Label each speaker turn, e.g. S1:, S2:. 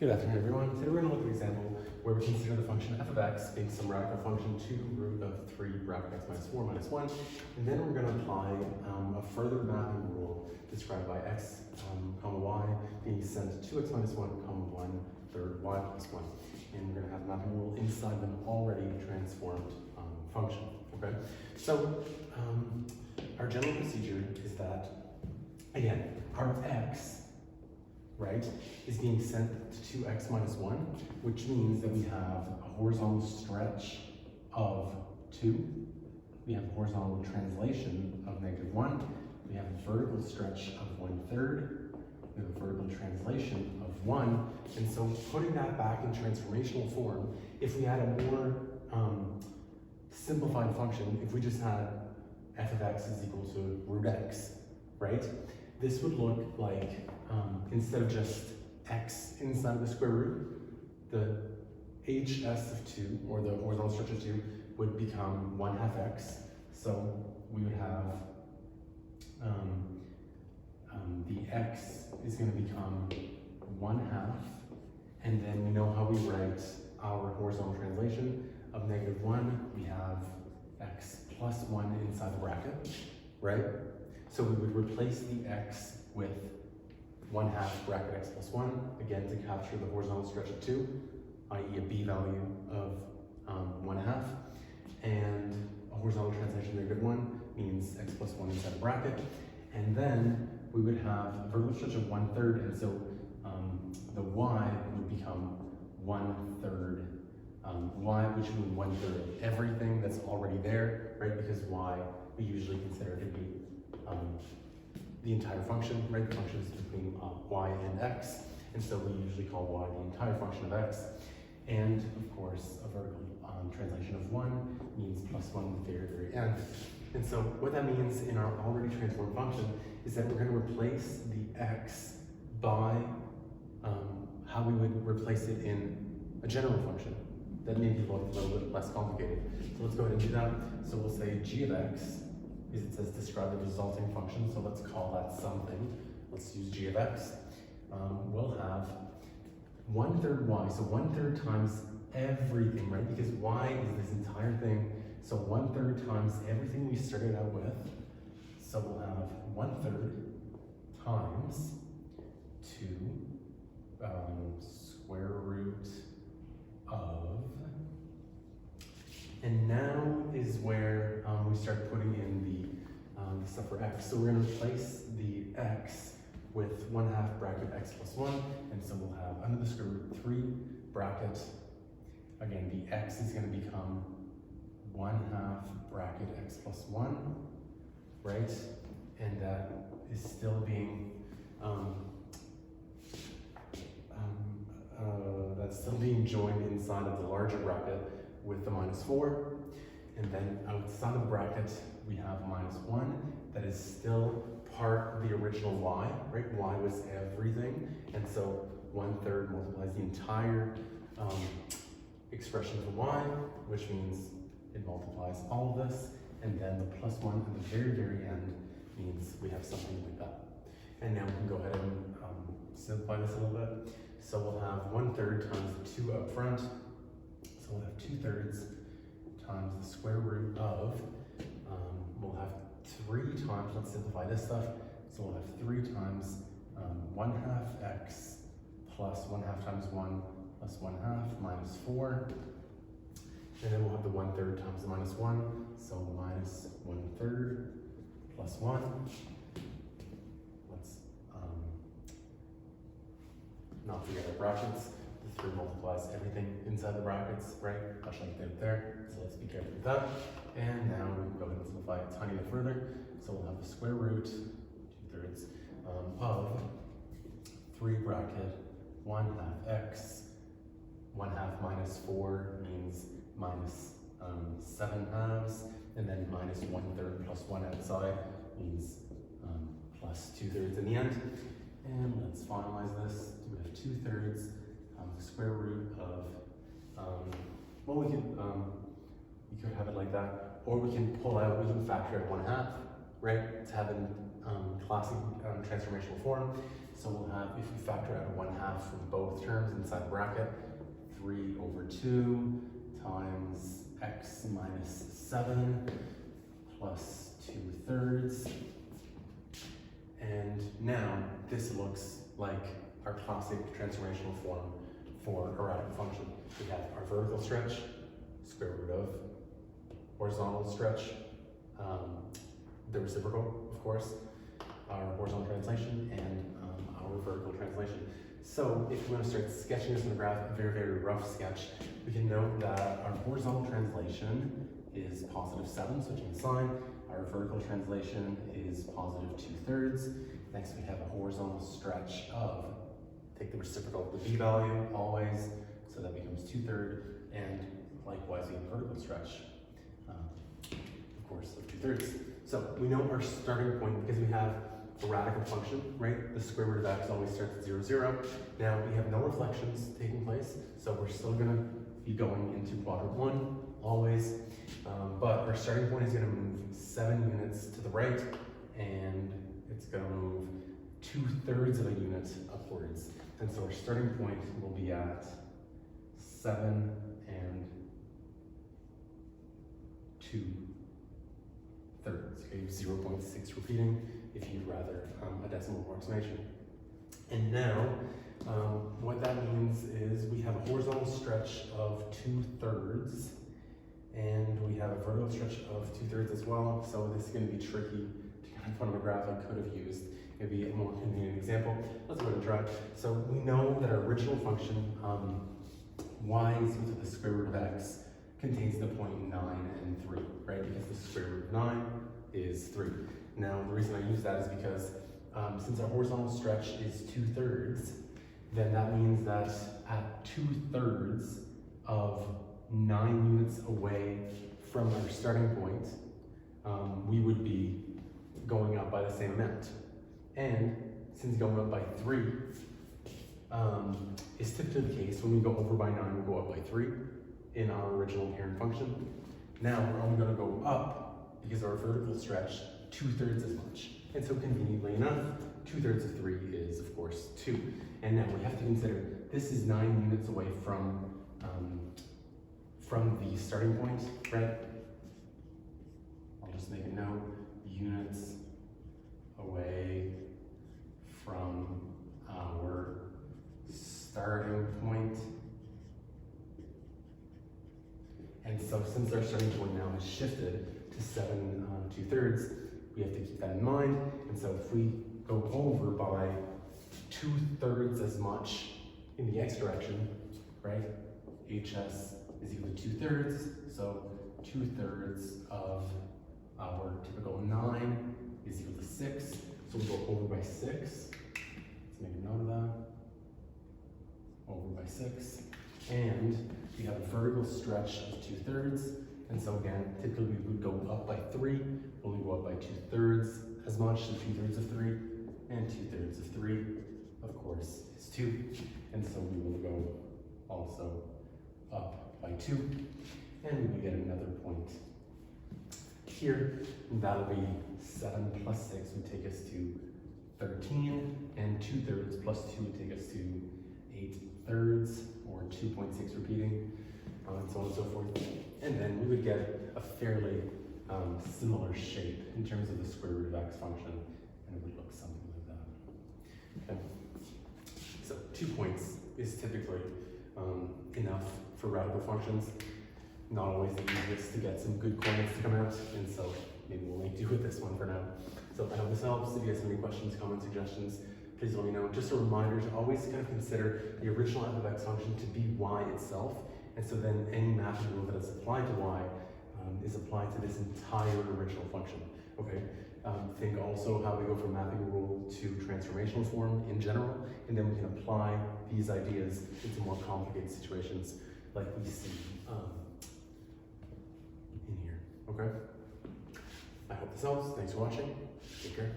S1: Good afternoon, everyone. Today we're going to look at an example where we consider the function f of x being some radical function 2 root of 3 bracket x minus 4 minus 1. And then we're going to apply a further mapping rule described by x comma y being sent to 2x minus 1 comma 1 third y plus 1. And we're going to have a mapping rule inside an already transformed function. Okay? So our general procedure is that, again, our x, right, is being sent to 2x minus 1, which means that we have a horizontal stretch of 2, we have a horizontal translation of -1, we have a vertical stretch of 1/3, we have a vertical translation of 1, and so putting that back in transformational form, if we had a more simplified function, if we just had f of x is equal to root x, right, this would look like instead of just x inside of the square root, the hs of 2, or the horizontal stretch of 2, would become 1/2 x. So we would have the x is going to become 1/2, and then we know how we write our horizontal translation of -1. We have x plus 1 inside the bracket, right? So we would replace the x with 1/2 bracket x plus 1, again to capture the horizontal stretch of 2, i.e. a b value of 1/2, and a horizontal translation of -1 means x plus 1 inside the bracket, and then we would have a vertical stretch of 1/3, and so the y would become 1/3 y, which would be 1/3 of everything that's already there, right? Because y we usually consider to be the entire function, right? The function is between y and x, and so we usually call y the entire function of x. And of course, a vertical translation of 1 means plus 1 at the very, very end. And so what that means in our already transformed function is that we're going to replace the x by how we would replace it in a general function that may be look a little bit less complicated. So let's go ahead and do that. So we'll say g of x, is it says describe the resulting function, so let's call that something. Let's use g of x. We'll have 1/3 y, so 1/3 times everything, right? Because y is this entire thing, so 1/3 times everything we started out with. So we'll have 1/3 times 2 square root of, and now is where we start putting in the stuff for x. So we're going to replace the x with 1/2 bracket x plus 1, and so we'll have under the square root 3 bracket, again the x is going to become 1/2 bracket x plus 1, right? And that is still being joined inside of the larger bracket with the -4, and then outside of the bracket we have -1 that is still part of the original y, right? Y was everything, and so 1/3 multiplies the entire expression for y, which means it multiplies all of this, and then the plus 1 at the very, very end means we have something like that. And now we can go ahead and simplify this a little bit. So we'll have 1/3 times the 2 up front. So we'll have 2/3 times the square root of, we'll have 3 times, let's simplify this stuff. So we'll have 3 times 1/2 x plus 1/2 times 1 plus 1/2 minus 4. And then we'll have the 1/3 times the -1. So minus 1/3 plus 1. Let's not forget our brackets. The 3 multiplies everything inside the brackets, right? Much like they did there. So let's be careful with that. And now we can go ahead and simplify it a tiny bit further. So we'll have the square root, 2/3, of 3 bracket 1/2 x. 1/2 minus 4 means minus 7/2, and then minus 1/3 plus 1 outside means plus 2/3 in the end. And let's finalize this. We have 2/3 the square root of, well, we could have it like that, or we can pull out, we can factor out 1/2, right, to have in classic transformational form. So we'll have, if we factor out 1/2 from both terms inside the bracket, 3/2 times x minus 7 plus 2/3. And now this looks like our classic transformational form for a radical function. We have our vertical stretch, square root of, horizontal stretch, the reciprocal, of course, our horizontal translation, and our vertical translation. So if we want to start sketching this in the graph, a very, very rough sketch, we can note that our horizontal translation is +7, switching the sign. Our vertical translation is +2/3. Next we have a horizontal stretch of, take the reciprocal of the b value always, so that becomes 2/3, and likewise we have a vertical stretch, of course, of 2/3. So we know our starting point because we have a radical function, right? The square root of x always starts at 0, 0. Now we have no reflections taking place, so we're still gonna be going into quadrant 1, always. But our starting point is gonna move 7 units to the right, and it's gonna move 2/3 of a unit upwards. And so our starting point will be at 7 and 2/3. Okay, 0.6 repeating if you'd rather a decimal approximation. And now, what that means is we have a horizontal stretch of 2/3, and we have a vertical stretch of 2/3 as well. So this is going to be tricky to kind of put on a graph. I could have used maybe a more convenient example. Let's go ahead and try. So we know that our original function, y is equal to the square root of x, contains the point 9 and 3, right? Because the square root of 9 is 3. Now, the reason I use that is because since our horizontal stretch is 2/3, then that means that at 2/3 of 9 units away from our starting point, we would be going up by the same amount. And since going up by 3 is typically the case, when we go over by 9, we go up by 3 in our original inherent function. Now we're only going to go up because our vertical stretch 2/3 as much. And so conveniently enough, 2/3 of 3 is, of course, 2. And now we have to consider this is 9 units away from the starting point, right? I'll just make a note, units away from our starting point. And so since our starting point now has shifted to 7 2/3, we have to keep that in mind. And so if we go over by 2/3 as much in the x direction, right? HS is equal to 2/3, so 2/3 of our typical 9 is equal to 6. So we go over by 6. Let's make a note of that. Over by 6. And we have a vertical stretch of 2/3. And so again, typically we would go up by 3. When we go up by 2/3 as much, so 2/3 of 3. And 2/3 of 3, of course, is 2. And so we will go also up by 2. And we get another point here. And that'll be 7 plus 6 would take us to 13. And 2/3 plus 2 would take us to 8/3, or 2.6 repeating, and so on and so forth. And then we would get a fairly similar shape in terms of the square root of x function, and it would look something like that. Okay. So 2 points is typically enough for radical functions. Not always the easiest to get some good coordinates to come out, and so maybe we'll make do with this one for now. So I hope this helps. If you guys have any questions, comments, suggestions, please let me know. Just a reminder to always kind of consider the original f of x function to be y itself, and so then any mapping rule that is applied to y is applied to this entire original function. Okay. Think also how we go from mapping rule to transformational form in general, and then we can apply these ideas into more complicated situations like we see in here. Okay. I hope this helps. Thanks for watching. Take care.